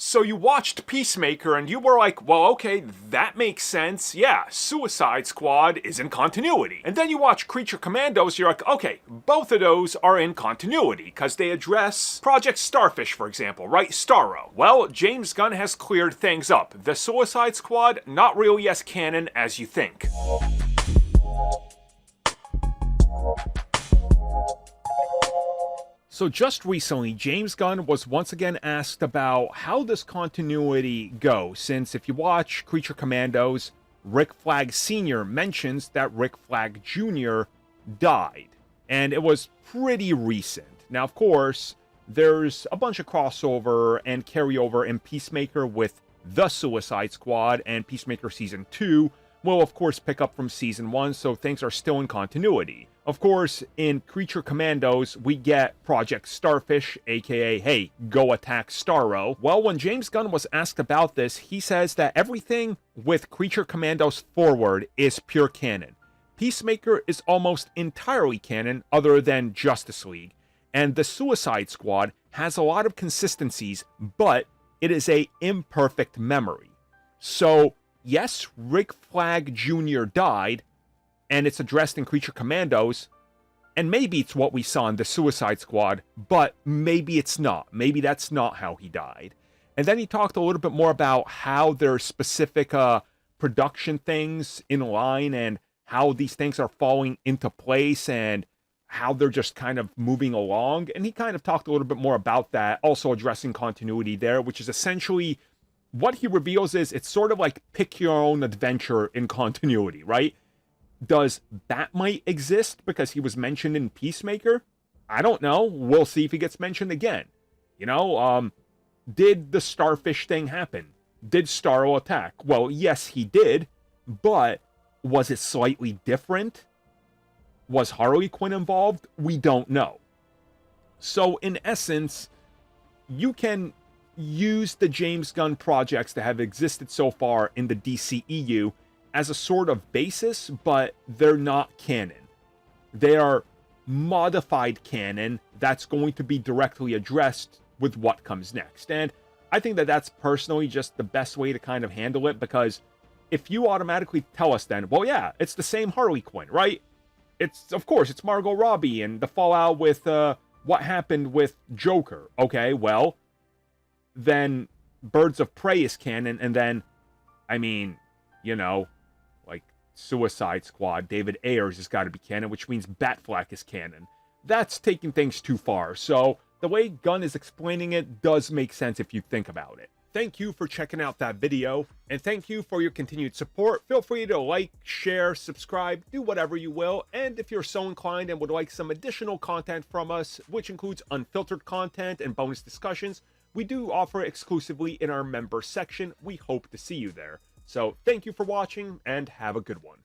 So you watched Peacemaker and you were like, well, okay, that makes sense. Yeah, Suicide Squad is in continuity. And then you watch Creature Commandos, you're like, okay, both of those are in continuity because they address Project Starfish, for example, right? Starro. Well, James Gunn has cleared things up. The Suicide Squad, not really as canon as you think. So just recently, James Gunn was once again asked about how does continuity go, since if you watch Creature Commandos, Rick Flag Sr. mentions that Rick Flag Jr. died, and it was pretty recent. Now, of course, there's a bunch of crossover and carryover in Peacemaker with The Suicide Squad, and Peacemaker Season 2 will, of course, pick up from Season 1, so things are still in continuity. Of course, in Creature Commandos, we get Project Starfish, aka, hey, go attack Starro. Well, when James Gunn was asked about this, he says that everything with Creature Commandos forward is pure canon. Peacemaker is almost entirely canon, other than Justice League. And the Suicide Squad has a lot of consistencies, but it is a imperfect memory. So, yes, Rick Flag Jr. died, and it's addressed in Creature Commandos, and maybe it's what we saw in the Suicide Squad, but maybe it's not. Maybe that's not how he died. And then he talked a little bit more about how there's specific production things in line, and how these things are falling into place, and how they're just kind of moving along. And he kind of talked a little bit more about that, also addressing continuity there, which is essentially what he reveals is it's sort of like pick your own adventure in continuity, right? Does Batmite exist because he was mentioned in Peacemaker? I don't know. We'll see if he gets mentioned again. You know, did the Starfish thing happen? Did Starro attack? Well, yes, he did, but was it slightly different? Was Harley Quinn involved? We don't know. So, in essence, you can use the James Gunn projects that have existed so far in the DCEU as a sort of basis, but they're not canon. They are modified canon that's going to be directly addressed with what comes next. And I think that that's personally just the best way to kind of handle it, because if you automatically tell us then, well, yeah, it's the same Harley Quinn, right? It's, of course, it's Margot Robbie and the fallout with what happened with Joker. Okay, well, then Birds of Prey is canon, and then, I mean, you know, like Suicide Squad, David Ayers has got to be canon, which means Batfleck is canon. That's taking things too far. So the way Gunn is explaining it does make sense if you think about it. Thank you for checking out that video, and thank you for your continued support. Feel free to like, share, subscribe, do whatever you will, and if you're so inclined and would like some additional content from us, which includes unfiltered content and bonus discussions, we do offer exclusively in our member section. We hope to see you there. So thank you for watching, and have a good one.